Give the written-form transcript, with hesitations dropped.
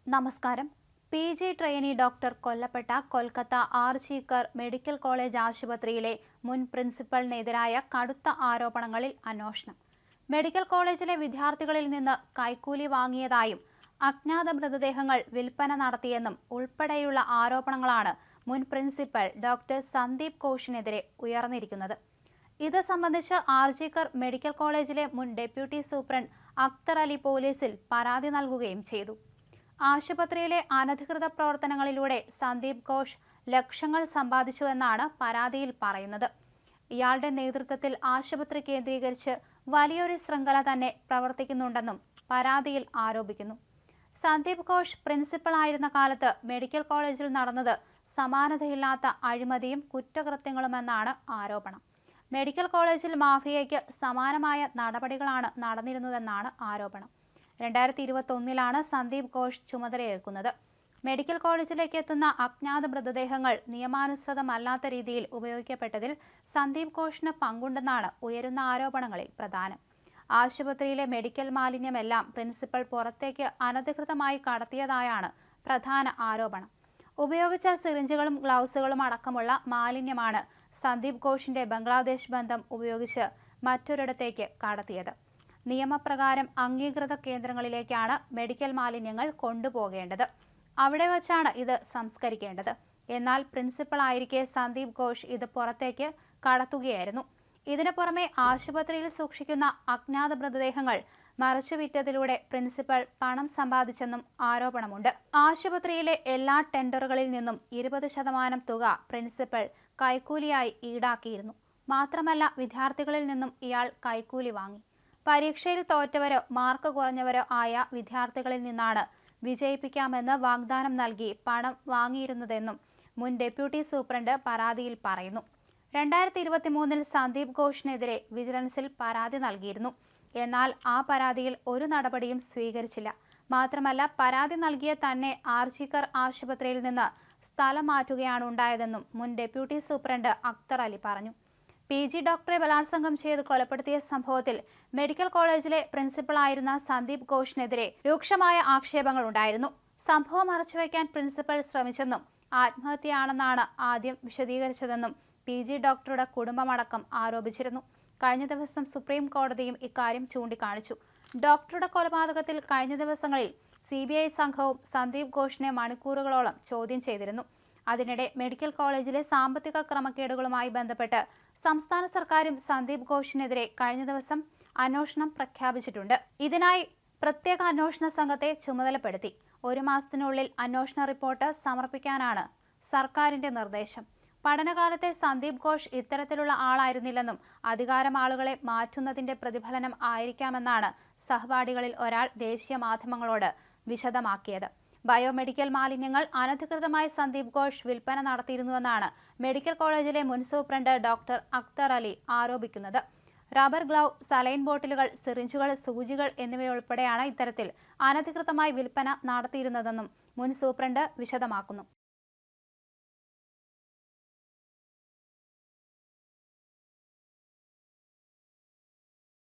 നമസ്കാരം. PG. Trainee doctor കൊല്ലപ്പെട്ട Kolkata RG Kar medical college ആശുപത്രിയിലെ മുൻ പ്രിൻസിപ്പലിനെതിരായ കടുത്ത ആരോപണങ്ങളിൽ അന്വേഷണം. മെഡിക്കൽ കോളേജിലെ വിദ്യാർത്ഥികളിൽ നിന്ന് കൈക്കൂലി വാങ്ങിയതായും അജ്ഞാത മൃതദേഹങ്ങൾ വിൽപ്പന നടത്തിയെന്നും ഉൾപ്പെടെയുള്ള ആരോപണങ്ങളാണ് മുൻ പ്രിൻസിപ്പൽ ഡോക്ടർ സന്ദീപ് ഘോഷിനെതിരെ ഉയർന്നിരിക്കുന്നത്. ഇത് സംബന്ധിച്ച് ആർജിക്കർ മെഡിക്കൽ കോളേജിലെ മുൻ ഡെപ്യൂട്ടി സൂപ്രണ്ട് അക്തർ അലി പോലീസിൽ പരാതി നൽകുകയും ചെയ്തു. ആശുപത്രിയിലെ അനധികൃത പ്രവർത്തനങ്ങളിലൂടെ സന്ദീപ് ഘോഷ് ലക്ഷങ്ങൾ സമ്പാദിച്ചുവെന്നാണ് പരാതിയിൽ പറയുന്നത്. ഇയാളുടെ നേതൃത്വത്തിൽ ആശുപത്രി കേന്ദ്രീകരിച്ച് വലിയൊരു ശൃംഖല തന്നെ പ്രവർത്തിക്കുന്നുണ്ടെന്നും പരാതിയിൽ ആരോപിക്കുന്നു. സന്ദീപ് ഘോഷ് പ്രിൻസിപ്പളായിരുന്ന കാലത്ത് മെഡിക്കൽ കോളേജിൽ നടന്നത് സമാനതയില്ലാത്ത അഴിമതിയും കുറ്റകൃത്യങ്ങളുമെന്നാണ് ആരോപണം. മെഡിക്കൽ കോളേജിൽ മാഫിയയ്ക്ക് സമാനമായ നടപടികളാണ് നടന്നിരുന്നതെന്നാണ് ആരോപണം. 2021 സന്ദീപ് ഘോഷ് ചുമതലയേൽക്കുന്നത്. മെഡിക്കൽ കോളേജിലേക്ക് എത്തുന്ന അജ്ഞാത മൃതദേഹങ്ങൾ നിയമാനുസൃതമല്ലാത്ത രീതിയിൽ ഉപയോഗിക്കപ്പെട്ടതിൽ സന്ദീപ് ഘോഷിന് പങ്കുണ്ടെന്നാണ് ഉയരുന്ന ആരോപണങ്ങളിൽ പ്രധാനം. ആശുപത്രിയിലെ മെഡിക്കൽ മാലിന്യമെല്ലാം പ്രിൻസിപ്പൽ പുറത്തേക്ക് അനധികൃതമായി കടത്തിയതായാണ് പ്രധാന ആരോപണം. ഉപയോഗിച്ച സിറിഞ്ചുകളും ഗ്ലൗസുകളും അടക്കമുള്ള മാലിന്യമാണ് സന്ദീപ് ഘോഷിന്റെ ബംഗ്ലാദേശ് ബന്ധം ഉപയോഗിച്ച് മറ്റൊരിടത്തേക്ക് കടത്തിയത്. നിയമപ്രകാരം അംഗീകൃത കേന്ദ്രങ്ങളിലേക്കാണ് മെഡിക്കൽ മാലിന്യങ്ങൾ കൊണ്ടുപോകേണ്ടത്. അവിടെ വച്ചാണ് ഇത് സംസ്കരിക്കേണ്ടത്. എന്നാൽ പ്രിൻസിപ്പളായിരിക്കെ സന്ദീപ് ഘോഷ് ഇത് പുറത്തേക്ക് കടത്തുകയായിരുന്നു. ഇതിനു പുറമെ ആശുപത്രിയിൽ സൂക്ഷിക്കുന്ന അജ്ഞാത മൃതദേഹങ്ങൾ മറിച്ചുവിറ്റതിലൂടെ പ്രിൻസിപ്പൽ പണം സമ്പാദിച്ചെന്നും ആരോപണമുണ്ട്. ആശുപത്രിയിലെ എല്ലാ ടെൻഡറുകളിൽ നിന്നും 20% തുക പ്രിൻസിപ്പൽ കൈക്കൂലിയായി ഈടാക്കിയിരുന്നു. മാത്രമല്ല, വിദ്യാർത്ഥികളിൽ നിന്നും ഇയാൾ കൈക്കൂലി വാങ്ങി. പരീക്ഷയിൽ തോറ്റവരോ മാർക്ക് കുറഞ്ഞവരോ ആയ വിദ്യാർത്ഥികളിൽ നിന്നാണ് വിജയിപ്പിക്കാമെന്ന് വാഗ്ദാനം നൽകി പണം വാങ്ങിയിരുന്നതെന്നും മുൻ ഡെപ്യൂട്ടി സൂപ്രണ്ട് പരാതിയിൽ പറയുന്നു. 2023 സന്ദീപ് ഘോഷിനെതിരെ വിജിലൻസിൽ പരാതി നൽകിയിരുന്നു. എന്നാൽ ആ പരാതിയിൽ ഒരു നടപടിയും സ്വീകരിച്ചില്ല. മാത്രമല്ല, പരാതി നൽകിയ തന്നെ ആർജിക്കർ ആശുപത്രിയിൽ നിന്ന് സ്ഥലം മാറ്റുകയാണ് ഉണ്ടായതെന്നും മുൻ ഡെപ്യൂട്ടി സൂപ്രണ്ട് അക്തർ അലി പറഞ്ഞു. പി.ജി. ഡോക്ടറെ ബലാത്സംഗം ചെയ്ത് കൊലപ്പെടുത്തിയ സംഭവത്തിൽ മെഡിക്കൽ കോളേജിലെ പ്രിൻസിപ്പളായിരുന്ന സന്ദീപ് ഘോഷിനെതിരെ രൂക്ഷമായ ആക്ഷേപങ്ങളുണ്ടായിരുന്നു. സംഭവം മറച്ചുവെക്കാൻ പ്രിൻസിപ്പൽ ശ്രമിച്ചെന്നും ആത്മഹത്യയാണെന്നാണ് ആദ്യം വിശദീകരിച്ചതെന്നും പി.ജി. ഡോക്ടറുടെ കുടുംബമടക്കം ആരോപിച്ചിരുന്നു. കഴിഞ്ഞ ദിവസം സുപ്രീം കോടതിയും ഇക്കാര്യം ചൂണ്ടിക്കാണിച്ചു. ഡോക്ടറുടെ കൊലപാതകത്തിൽ കഴിഞ്ഞ ദിവസങ്ങളിൽ CBI സംഘവും സന്ദീപ് ഘോഷിനെ മണിക്കൂറുകളോളം ചോദ്യം ചെയ്തിരുന്നു. അതിനിടെ മെഡിക്കൽ കോളേജിലെ സാമ്പത്തിക ക്രമക്കേടുകളുമായി ബന്ധപ്പെട്ട് സംസ്ഥാന സർക്കാരും സന്ദീപ് ഘോഷിനെതിരെ കഴിഞ്ഞ ദിവസം അന്വേഷണം പ്രഖ്യാപിച്ചിട്ടുണ്ട്. ഇതിനായി പ്രത്യേക അന്വേഷണ സംഘത്തെ ചുമതലപ്പെടുത്തി 1 മാസത്തിനുള്ളിൽ അന്വേഷണ റിപ്പോർട്ട് സമർപ്പിക്കാനാണ് സർക്കാരിന്റെ നിർദ്ദേശം. പഠനകാലത്തെ സന്ദീപ് ഘോഷ് ഇത്തരത്തിലുള്ള ആളായിരുന്നില്ലെന്നും അധികാരം ആളുകളെ മാറ്റുന്നതിന്റെ പ്രതിഫലനം ആയിരിക്കാമെന്നാണ് സഹപാഠികളിൽ ഒരാൾ ദേശീയ മാധ്യമങ്ങളോട് വിശദമാക്കിയത്. ബയോമെഡിക്കൽ മാലിന്യങ്ങൾ അനധികൃതമായി സന്ദീപ് ഘോഷ് വിൽപ്പന നടത്തിയിരുന്നുവെന്നാണ് മെഡിക്കൽ കോളേജിലെ മുൻ സൂപ്രണ്ട് ഡോക്ടർ അക്തർ അലി ആരോപിക്കുന്നത്. റബ്ബർ ഗ്ലൗ, സലൈൻ ബോട്ടിലുകൾ, സിറിഞ്ചുകൾ, സൂചികൾ എന്നിവയുൾപ്പെടെയാണ് ഇത്തരത്തിൽ അനധികൃതമായി വിൽപ്പന നടത്തിയിരുന്നതെന്നും മുൻ സൂപ്രണ്ട് വിശദമാക്കുന്നു.